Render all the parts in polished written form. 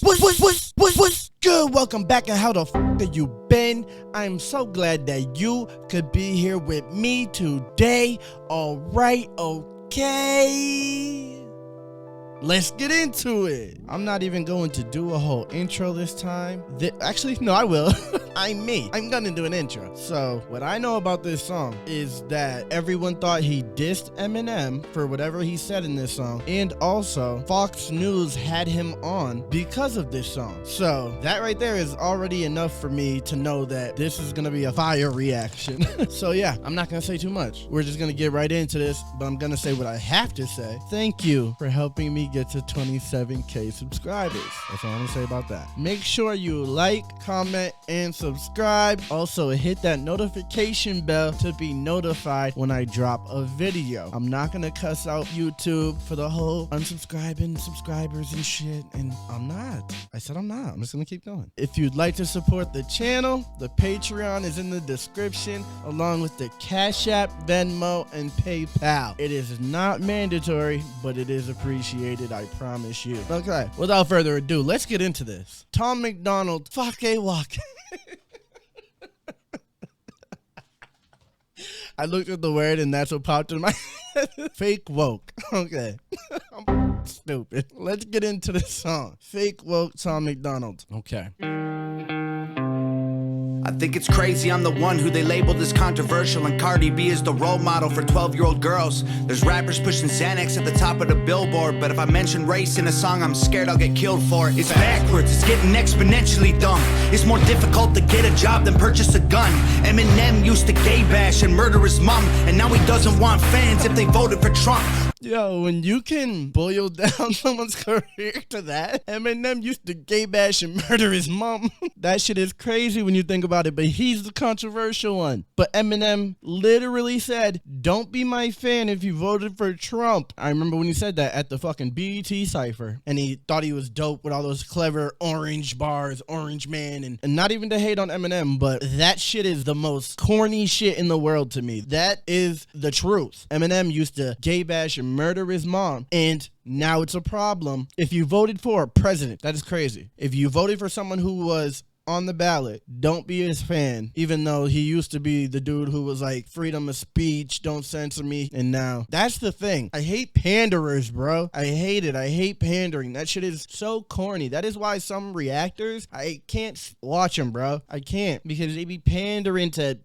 What's good? Welcome back, and how the f have you been? I'm so glad that you could be here with me today. Alright, okay. Let's get into it. I'm not even going to do a whole intro this time. Actually, no, I will. I'm gonna do an intro. So, what I know about this song is that everyone thought he dissed Eminem for whatever he said in this song. And also, Fox News had him on because of this song. So, that right there is already enough for me to know that this is gonna be a fire reaction. So, yeah, I'm not gonna say too much. We're just gonna get right into this, but I'm gonna say what I have to say. Thank you for helping me get to 27K subscribers. That's all I'm gonna say about that. Make sure you like, comment, and subscribe. Also, hit that notification bell to be notified when I drop a video. I'm not gonna cuss out YouTube for the whole unsubscribing subscribers and shit, and I'm not. I said I'm not. I'm just gonna keep going. If you'd like to support the channel, the Patreon is in the description, along with the Cashapp, Venmo, and PayPal. It is not mandatory, but it is appreciated, I promise you. Okay, without further ado, let's get into this. Tom MacDonald, fuck a walk. I looked at the word and that's what popped in my head. Fake woke. Okay. I'm stupid. Let's get into the song. Fake woke Tom MacDonald. Okay. I think it's crazy I'm the one who they labeled as controversial, and Cardi B is the role model for 12-year-old girls. There's rappers pushing Xanax at the top of the billboard, but if I mention race in a song, I'm scared I'll get killed for it. It's backwards, it's getting exponentially dumb. It's more difficult to get a job than purchase a gun. Eminem used to gay bash and murder his mom, and now he doesn't want fans if they voted for Trump. Yo, when you can boil down someone's career to that, Eminem used to gay bash and murder his mom. That shit is crazy when you think about it, but he's the controversial one. But Eminem literally said, don't be my fan if you voted for Trump. I remember when he said that at the fucking BET cypher, and he thought he was dope with all those clever orange bars, orange man, and not even to hate on Eminem, but that shit is the most corny shit in the world to me. That is the truth. Eminem used to gay bash and murder his mom, and now it's a problem if you voted for a president. That is crazy. If you voted for someone who was on the ballot, don't be his fan, even though he used to be the dude who was like, freedom of speech, don't censor me. And now that's the thing. I hate panderers, bro. I hate it. I hate pandering. That shit is so corny. That is why some reactors, I can't watch them, bro. I can't, because they be pandering to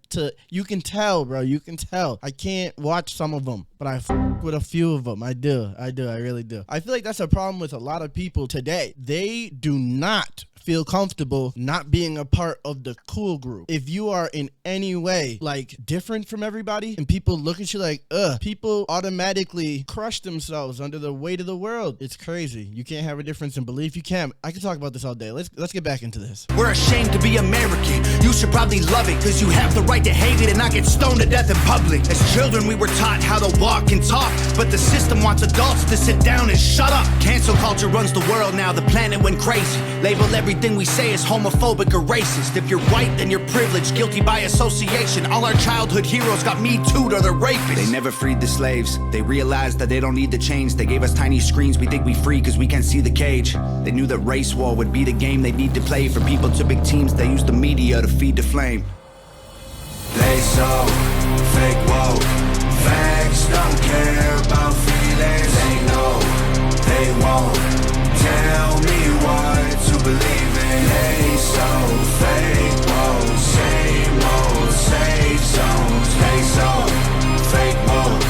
you can tell, bro. You can tell. I can't watch some of them, but I f with a few of them. I do. I really do. I feel like that's a problem with a lot of people today. They do not feel comfortable not being a part of the cool group. If you are in any way like different from everybody and people look at you like, people automatically crush themselves under the weight of the world. It's crazy. You can't have a difference in belief. You can't. I can talk about this all day. Let's get back into this. We're ashamed to be American. You should probably love it, cause you have the right to hate it and not get stoned to death in public. As children we were taught how to walk and talk, but the system wants adults to sit down and shut up. Cancel culture runs the world now. The planet went crazy. Label everything we say is homophobic or racist. If you're white, then you're privileged, guilty by association. All our childhood heroes got Me Too'd or they're rapists. They never freed the slaves. They realized that they don't need to change. They gave us tiny screens. We think we free cause we can't see the cage. They knew that race war would be the game they need to play. For people to big teams, they use the media to feed the flame. They so fake woke. Facts don't care about feelings. They know they won't tell me what to believe in. They so fake woke. Same old safe zones. They so fake woke.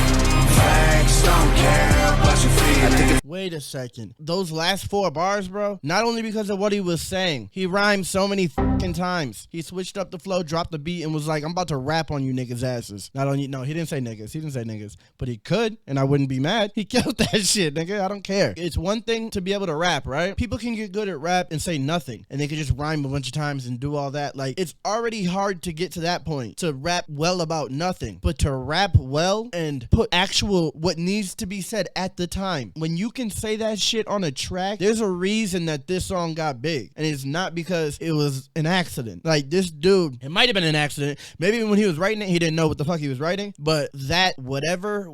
Facts don't care about your feelings. Wait a second. Those last 4 bars, bro, not only because of what he was saying, he rhymed so many fucking times. He switched up the flow, dropped the beat, and was like, I'm about to rap on you niggas' asses. Not on you. No, he didn't say niggas. He didn't say niggas. But he could, and I wouldn't be mad. He killed that shit, nigga. I don't care. It's one thing to be able to rap, right? People can get good at rap and say nothing, and they can just rhyme a bunch of times and do all that. Like, it's already hard to get to that point, to rap well about nothing. But to rap well and put actual what needs to be said at the time, when you can can say that shit on a track, there's a reason that this song got big. And it's not because it was an accident. Like, this dude, it might have been an accident. Maybe when he was writing it, he didn't know what the fuck he was writing. But that whatever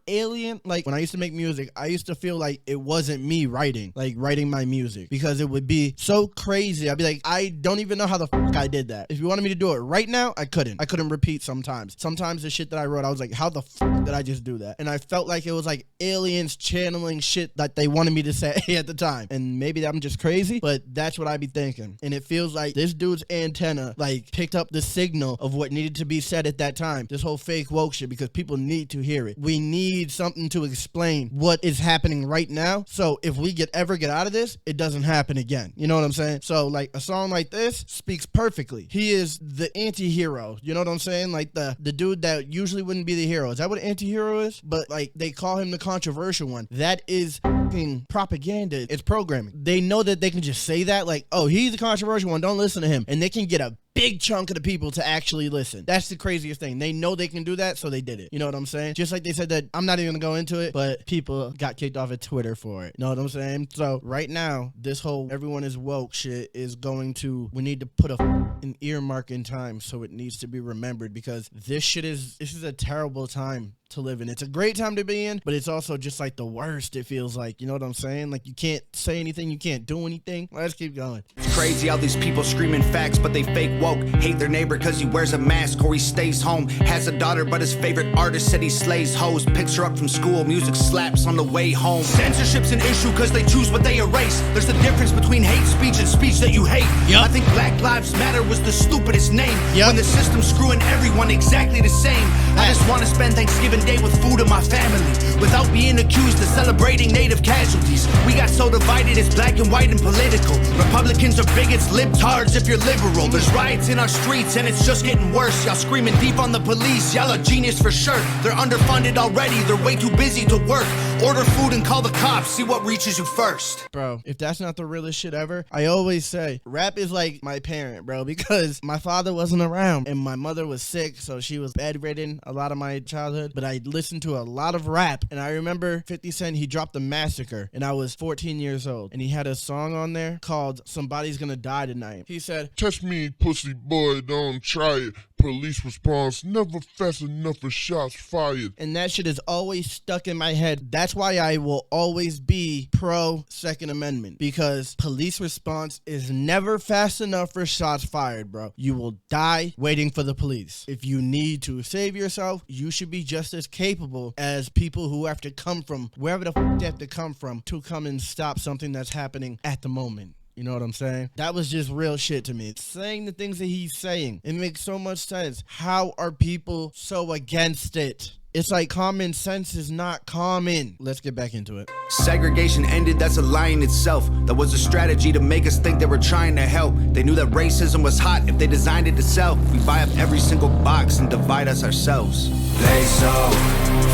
alien, like, when I used to make music, I used to feel like it wasn't me writing my music, because it would be so crazy. I'd be like, I don't even know how the fuck I did that. If you wanted me to do it right now, I couldn't repeat sometimes. Sometimes the shit that I wrote, I was like, how the fuck did I just do that? And I felt like it was like aliens channeling shit that they wanted me to say at the time. And maybe I'm just crazy, but that's what I be thinking. And it feels like this dude's antenna like picked up the signal of what needed to be said at that time. This whole fake woke shit, because people need to hear it. We need something to explain what is happening right now. So if we ever get out of this, it doesn't happen again. You know what I'm saying? So like a song like this speaks perfectly. He is the anti-hero. You know what I'm saying? Like the dude that usually wouldn't be the hero. Is that what an anti-hero is? But like they call him the controversial one. That is fucking propaganda. It's programming. They know that they can just say that, like, oh, he's the controversial one, don't listen to him. And they can get a big chunk of the people to actually listen. That's the craziest thing. They know they can do that, so they did it. You know what I'm saying? Just like they said that, I'm not even gonna go into it, but people got kicked off of Twitter for it. You know what I'm saying? So right now, this whole everyone is woke shit is going to, we need to put an earmark in time, so it needs to be remembered, because this is a terrible time to live in. It's a great time to be in, but it's also just like the worst, it feels like. You know what I'm saying? Like, you can't say anything, you can't do anything. Let's keep going. It's crazy how these people screaming facts, but they fake woke. Hate their neighbor cause he wears a mask or he stays home. Has a daughter, but his favorite artist said he slays hoes. Picks her up from school, music slaps on the way home. Censorship's an issue cause they choose what they erase. There's a difference between hate speech and speech that you hate. Yep. I think Black Lives Matter was the stupidest name. Yep. When the system's screwing everyone exactly the same. I just want to spend Thanksgiving Day with food in my family, without being accused of celebrating native casualties. We got so divided, it's black and white and political. Republicans are bigots, libtards if you're liberal. There's riots in our streets and it's just getting worse. Y'all screaming deep on the police, y'all are genius for sure. They're underfunded already, they're way too busy to work. Order food and call the cops, see what reaches you first. Bro, if that's not the realest shit ever, I always say, rap is like my parent, bro, because my father wasn't around and my mother was sick, so she was bedridden a lot of my childhood, but I listened to a lot of rap, and I remember 50 Cent, he dropped The Massacre, and I was 14 years old, and he had a song on there called Somebody's Gonna Die Tonight. He said, touch me, pussy boy, don't try it. Police response never fast enough for shots fired. And that shit is always stuck in my head. That's why I will always be pro Second Amendment, because police response is never fast enough for shots fired, bro. You will die waiting for the police. If you need to save yourself, you should be just as capable as people who have to come from wherever the fuck they have to come from to come and stop something that's happening at the moment. You know what I'm saying? That was just real shit to me. Saying the things that he's saying, it makes so much sense. How are people so against it? It's like common sense is not common. Let's get back into it. Segregation ended, that's a lie in itself. That was a strategy to make us think they were trying to help. They knew that racism was hot if they designed it to sell. We buy up every single box and divide us ourselves. They so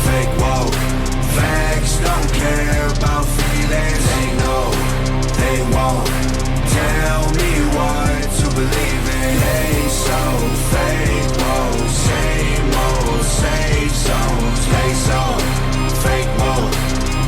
fake woke. Facts don't care about feelings. They know they won't tell me what to believe in. They so fake woke. Same old safe zones. They so fake woke.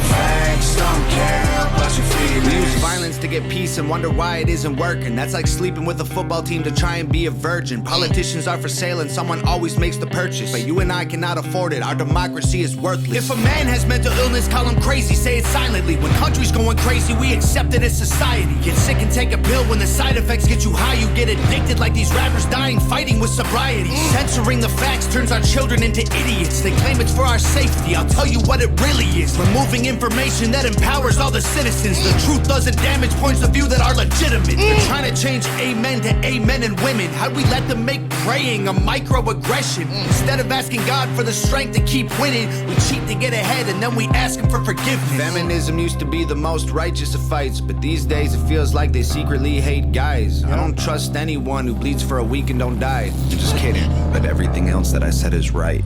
Facts don't care about your feelings. We use violence to get peace and wonder why it isn't working. That's like sleeping with a football team to try and be a virgin. Politicians are for sale and someone always makes the purchase, but you and I cannot afford it. Our democracy is worthless. If a man has mental illness, call him crazy, say it silently. When country's going crazy, we accept it as society. Get sick and take a pill. When the side effects get you high, you get addicted like these rappers dying fighting with sobriety. Censoring the facts turns our children into idiots. They claim it's for our safety. I'll tell you what it really is. Removing information that empowers all the citizens. The truth doesn't damage points of view that are legitimate. They're trying to change amen to amen and women. How'd we let them make praying a microaggression? Instead of asking God for the strength to keep winning, we cheat to get ahead and then we ask him for forgiveness. Feminism used to be the most righteous of fights, but these days it feels like they secretly hate guys. I don't trust anyone who bleeds for a week and don't die. I'm just kidding, but everything else that I said is right.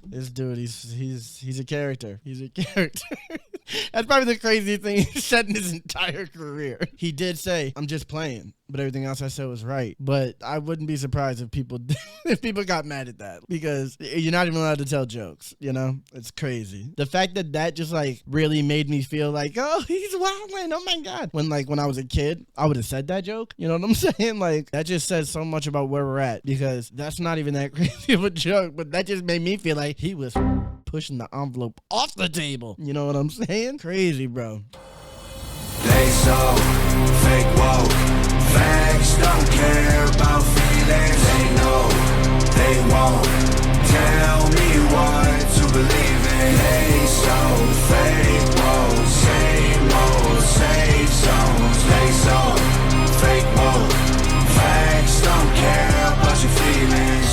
This dude, he's a character. He's a character. That's probably the craziest thing he said in his entire career. He did say, I'm just playing, but everything else I said was right. But I wouldn't be surprised if people got mad at that, because you're not even allowed to tell jokes, you know? It's crazy. The fact that just like really made me feel like, oh, he's wilding, oh my God. When I was a kid, I would have said that joke. You know what I'm saying? Like, that just says so much about where we're at, because that's not even that crazy of a joke, but that just made me feel like he was pushing the envelope off the table. You know what I'm saying? Crazy, bro. They so fake woke. Facts don't care about feelings. They know they won't tell me what to believe in. They so fake woke. Same old safe zones. They so fake woke. Facts don't care about your feelings.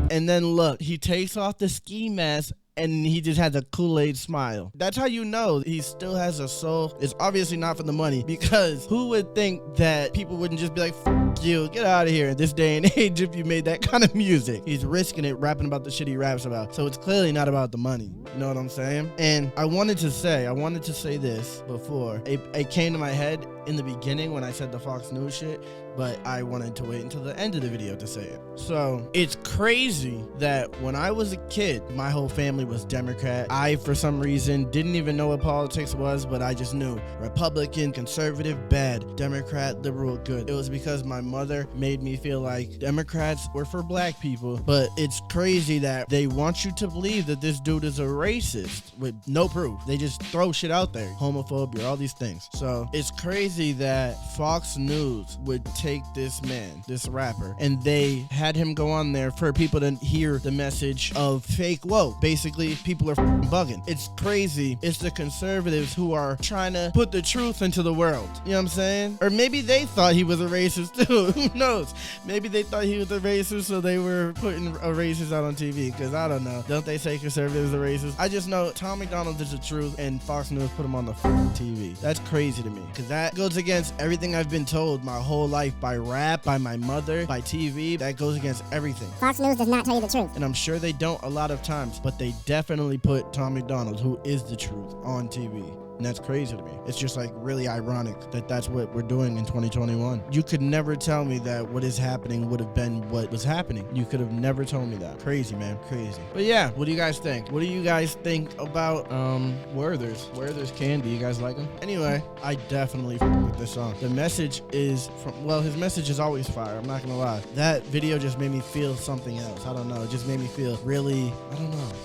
And then look, he takes off the ski mask and he just has a Kool-Aid smile. That's how you know he still has a soul. It's obviously not for the money, because who would think that people wouldn't just be like, F you, get out of here in this day and age if you made that kind of music. He's risking it, rapping about the shit he raps about. So it's clearly not about the money. You know what I'm saying? And I wanted to say this before. It came to my head in the beginning when I said the Fox News shit, but I wanted to wait until the end of the video to say it. So it's crazy that when I was a kid, my whole family was Democrat. I, for some reason, didn't even know what politics was, but I just knew Republican, conservative, bad, Democrat, liberal, good. It was because my mother made me feel like Democrats were for black people. But it's crazy that they want you to believe that this dude is a racist with no proof. They just throw shit out there, homophobia, all these things. So it's crazy that Fox News would take this man, this rapper, and they had him go on there for people to hear the message of fake woke. Basically, people are bugging. It's crazy. It's the conservatives who are trying to put the truth into the world. You know what I'm saying? Or maybe they thought he was a racist too. Who knows? Maybe they thought he was a racist, so they were putting a racist out on TV, because I don't know. Don't they say conservatives are racist? I just know Tom MacDonald is the truth, and Fox News put him on the TV. That's crazy to me, because that goes against everything I've been told my whole life by rap, by my mother, by TV. That goes against everything. Fox News does not tell you the truth. And I'm sure they don't a lot of times, but they definitely put Tom MacDonald, who is the truth, on TV. And that's crazy to me. It's just like really ironic that that's what we're doing in 2021. You could never tell me that what is happening would have been what was happening. You could have never told me that. Crazy, man. Crazy. But yeah, what do you guys think? What do you guys think about Werther's Candy? You guys like them? Anyway, I definitely with this song. The message is his message is always fire. I'm not gonna lie. That video just made me feel something else. I don't know. It just made me feel really,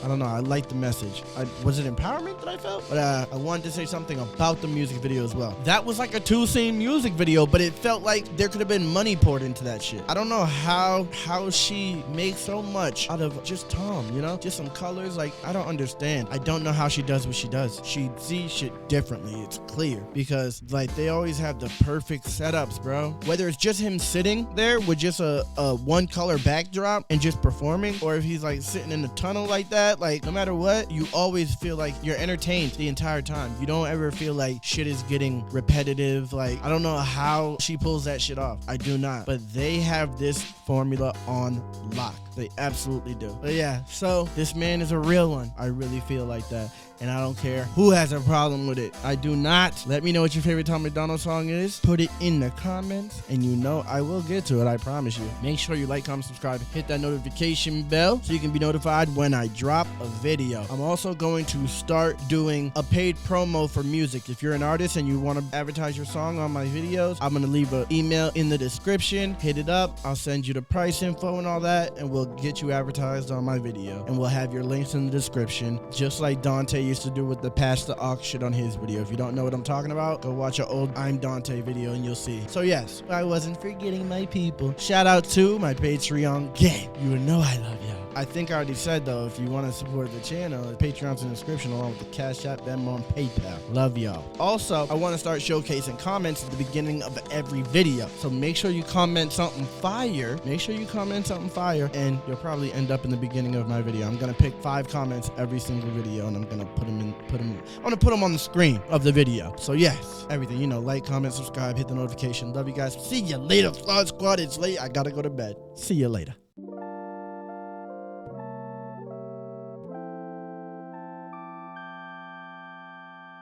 I don't know. I like the message. Was it empowerment that I felt? But I wanted to say something about the music video as well. That was like a 2-scene music video, but it felt like there could have been money poured into that shit. I don't know how she makes so much out of just Tom, you know? Just some colors. Like, I don't understand. I don't know how she does what she does. She sees shit differently. It's clear, because like they always have the perfect setups, bro. Whether it's just him sitting there with just a one color backdrop and just performing, or if he's like sitting in the tunnel like that, like no matter what, you always feel like you're entertained the entire time. You don't ever feel like shit is getting repetitive. Like, I don't know how she pulls that shit off. I do not. But they have this formula on lock. They absolutely do. But yeah, so this man is a real one. I really feel like that. And I don't care who has a problem with it. I do not. Let me know what your favorite Tom MacDonald song is. Put it in the comments, and you know I will get to it. I promise you. Make sure you like, comment, subscribe, hit that notification bell so you can be notified when I drop a video. I'm also going to start doing a paid promo for music. If you're an artist and you want to advertise your song on my videos, I'm going to leave an email in the description. Hit it up. I'll send you the price info and all that, and we'll get you advertised on my video. And we'll have your links in the description, just like Dante used to do with the Pass the Aux shit on his video. If you don't know what I'm talking about, go watch an old I'm Dante video and you'll see. So yes, I wasn't forgetting my people. Shout out to my Patreon gang. You know I love y'all. I think I already said though, if you want to support the channel, Patreon's in the description along with the Cashapp, Venmo, and PayPal. Love y'all. Also, I want to start showcasing comments at the beginning of every video. So make sure you comment something fire. Make sure you comment something fire, and you'll probably end up in the beginning of my video. I'm gonna pick 5 comments every single video, and I'm gonna put them on the screen of the video. So yes, everything, you know, like, comment, subscribe, hit the notification. Love you guys. See you later, Flawd Squad. It's late. I gotta go to bed. See you later.